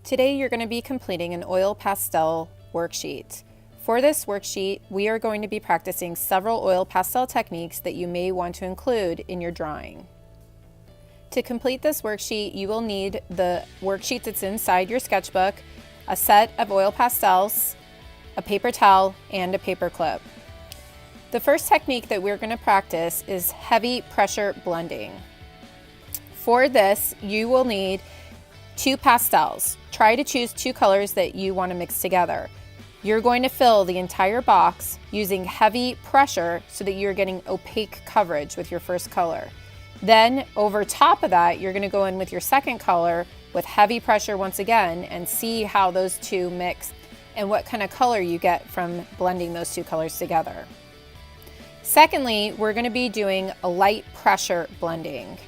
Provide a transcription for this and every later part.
Today you're going to be completing an oil pastel worksheet. For this worksheet, we are going to be practicing several oil pastel techniques that you may want to include in your drawing. To complete this worksheet, you will need the worksheet that's inside your sketchbook, a set of oil pastels, a paper towel, and a paper clip. The first technique that we're going to practice is heavy pressure blending. For this, you will need 2 pastels. Try to choose 2 colors that you want to mix together. You're going to fill the entire box using heavy pressure so that you're getting opaque coverage with your first color. Then over top of that, you're going to go in with your second color with heavy pressure once again and see how those two mix and what kind of color you get from blending those 2 colors together. Secondly, we're going to be doing a light pressure blending.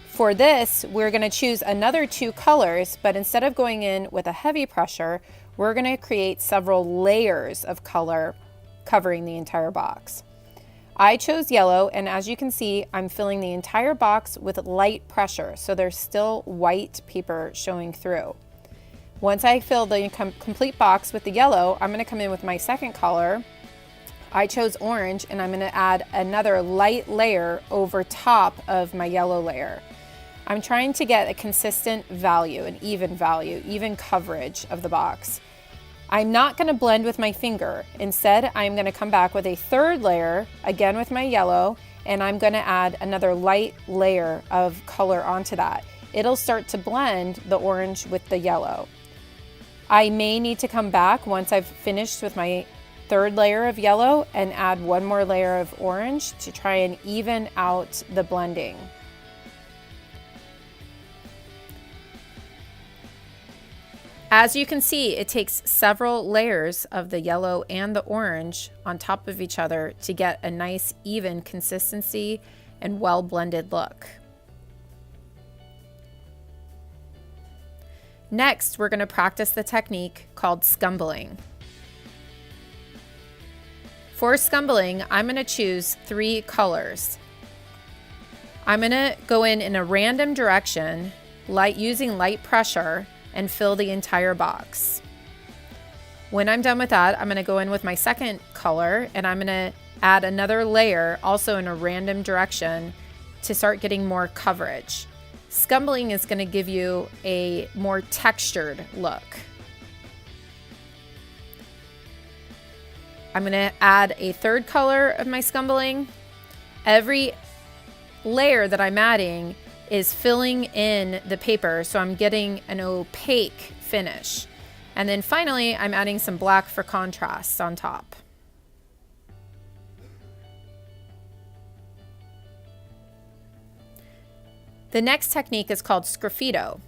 For this, we're going to choose another 2 colors, but instead of going in with a heavy pressure, we're going to create several layers of color covering the entire box. I chose yellow, and as you can see, I'm filling the entire box with light pressure, so there's still white paper showing through. Once I fill the complete box with the yellow, I'm going to come in with my second color. I chose orange, and I'm going to add another light layer over top of my yellow layer. I'm trying to get a consistent value, an even value, even coverage of the box. I'm not going to blend with my finger. Instead, I'm going to come back with a third layer, again with my yellow, and I'm going to add another light layer of color onto that. It'll start to blend the orange with the yellow. I may need to come back once I've finished with my third layer of yellow and add one more layer of orange to try and even out the blending. As you can see, it takes several layers of the yellow and the orange on top of each other to get a nice even consistency and well blended look. Next, we're going to practice the technique called scumbling. For scumbling, I'm going to choose 3 colors. I'm going to go in a random direction, using light pressure, and fill the entire box. When I'm done with that, I'm going to go in with my second color and I'm going to add another layer also in a random direction to start getting more coverage. Scumbling is going to give you a more textured look. I'm going to add a third color of my scumbling. Every layer that I'm adding is filling in the paper, so I'm getting an opaque finish. And then finally, I'm adding some black for contrast on top. The next technique is called sgraffito.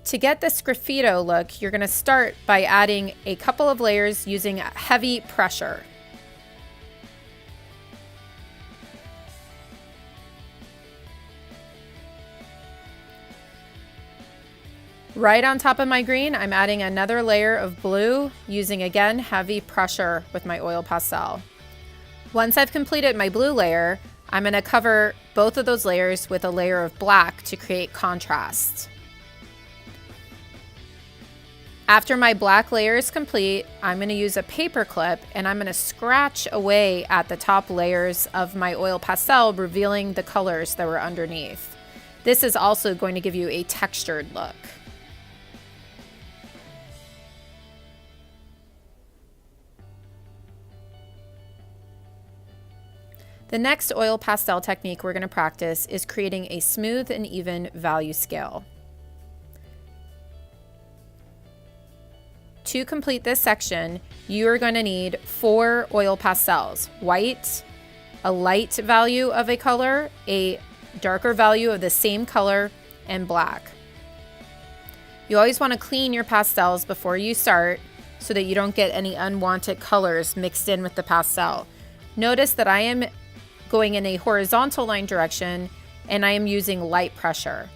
To get the sgraffito look, you're going to start by adding a couple of layers using heavy pressure. Right on top of my green, I'm adding another layer of blue using, again, heavy pressure with my oil pastel. Once I've completed my blue layer, I'm going to cover both of those layers with a layer of black to create contrast. After my black layer is complete, I'm going to use a paper clip and I'm going to scratch away at the top layers of my oil pastel, revealing the colors that were underneath. This is also going to give you a textured look. The next oil pastel technique we're going to practice is creating a smooth and even value scale. To complete this section, you are going to need 4 oil pastels: white, a light value of a color, a darker value of the same color, and black. You always want to clean your pastels before you start so that you don't get any unwanted colors mixed in with the pastel. Notice that I am going in a horizontal line direction and I am using light pressure.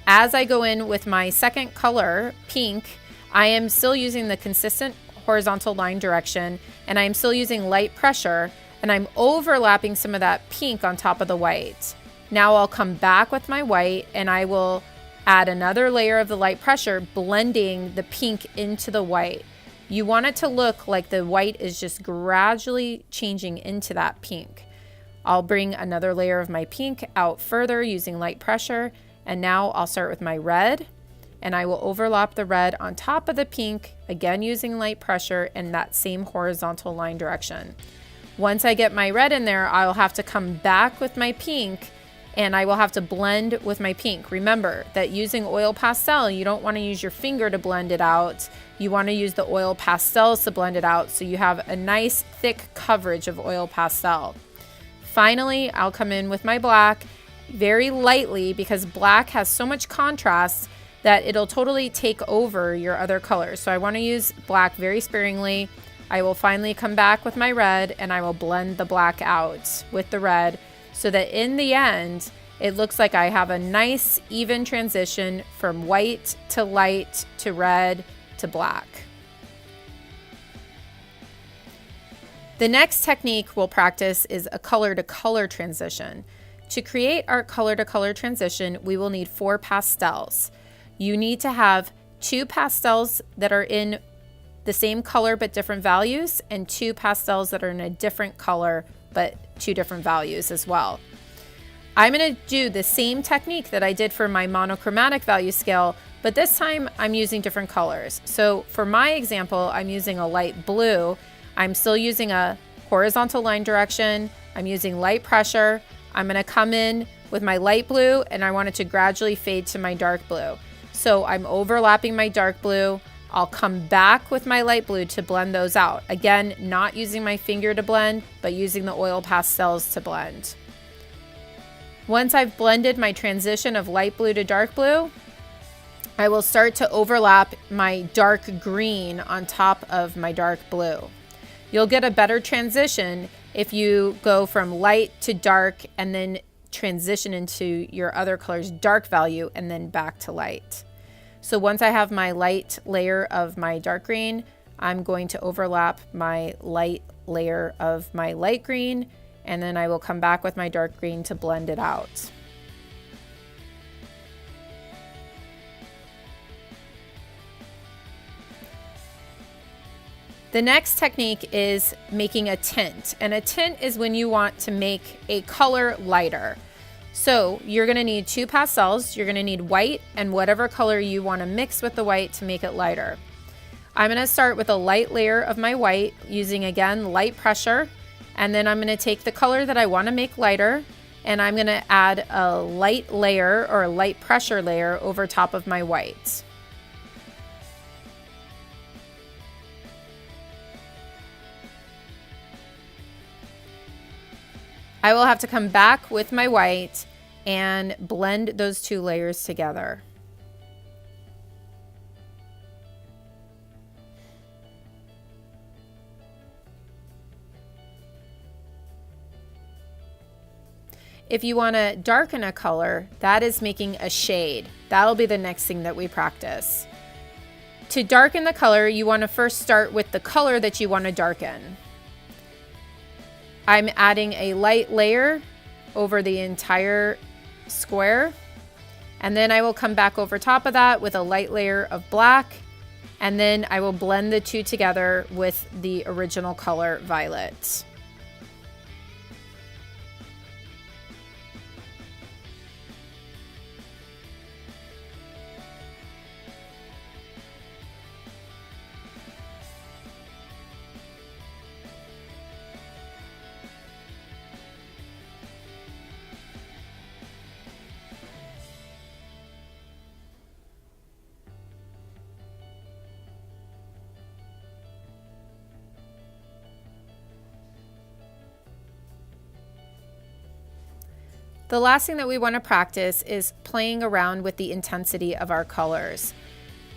As I go in with my second color, pink, I am still using the consistent horizontal line direction and I'm still using light pressure and I'm overlapping some of that pink on top of the white. Now I'll come back with my white and I will add another layer of the light pressure, blending the pink into the white. You want it to look like the white is just gradually changing into that pink. I'll bring another layer of my pink out further using light pressure, and now I'll start with my red, and I will overlap the red on top of the pink, again using light pressure in that same horizontal line direction. Once I get my red in there, I'll have to come back with my pink and I will have to blend with my pink. Remember that using oil pastel, you don't want to use your finger to blend it out. You want to use the oil pastels to blend it out so you have a nice thick coverage of oil pastel. Finally, I'll come in with my black very lightly because black has so much contrast that it'll totally take over your other colors. So I want to use black very sparingly. I will finally come back with my red and I will blend the black out with the red so that in the end, it looks like I have a nice even transition from white to light to red to black. The next technique we'll practice is a color to color transition. To create our color to color transition, we will need 4 pastels. You need to have 2 pastels that are in the same color but different values, and 2 pastels that are in a different color but 2 different values as well. I'm going to do the same technique that I did for my monochromatic value scale, but this time I'm using different colors. So for my example, I'm using a light blue. I'm still using a horizontal line direction. I'm using light pressure. I'm going to come in with my light blue and I want it to gradually fade to my dark blue. So I'm overlapping my dark blue. I'll come back with my light blue to blend those out. Again, not using my finger to blend, but using the oil pastels to blend. Once I've blended my transition of light blue to dark blue, I will start to overlap my dark green on top of my dark blue. You'll get a better transition if you go from light to dark and then transition into your other color's dark value and then back to light. So once I have my light layer of my dark green, I'm going to overlap my light layer of my light green, and then I will come back with my dark green to blend it out. The next technique is making a tint, and a tint is when you want to make a color lighter. So you're going to need 2 pastels, you're going to need white and whatever color you want to mix with the white to make it lighter. I'm going to start with a light layer of my white using, again, light pressure, and then I'm going to take the color that I want to make lighter and I'm going to add a light layer or a light pressure layer over top of my white. I will have to come back with my white and blend those 2 layers together. If you want to darken a color, that is making a shade. That'll be the next thing that we practice. To darken the color, you want to first start with the color that you want to darken. I'm adding a light layer over the entire square, and then I will come back over top of that with a light layer of black, and then I will blend the 2 together with the original color violet. The last thing that we want to practice is playing around with the intensity of our colors.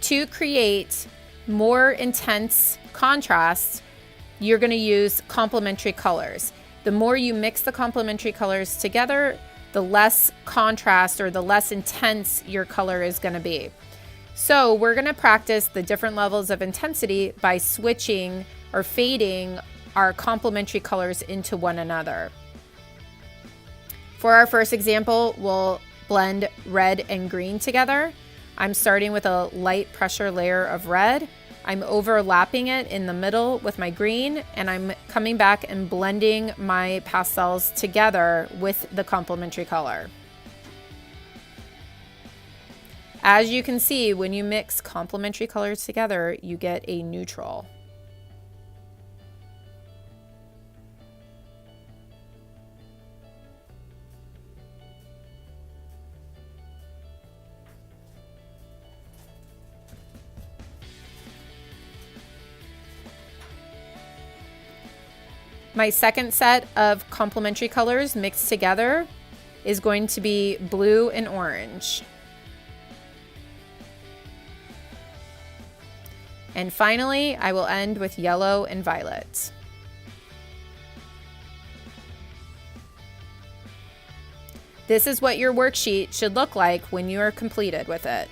To create more intense contrasts, you're going to use complementary colors. The more you mix the complementary colors together, the less contrast or the less intense your color is going to be. So we're going to practice the different levels of intensity by switching or fading our complementary colors into one another. For our first example, we'll blend red and green together. I'm starting with a light pressure layer of red. I'm overlapping it in the middle with my green, and I'm coming back and blending my pastels together with the complementary color. As you can see, when you mix complementary colors together, you get a neutral. My second set of complementary colors mixed together is going to be blue and orange. And finally, I will end with yellow and violet. This is what your worksheet should look like when you are completed with it.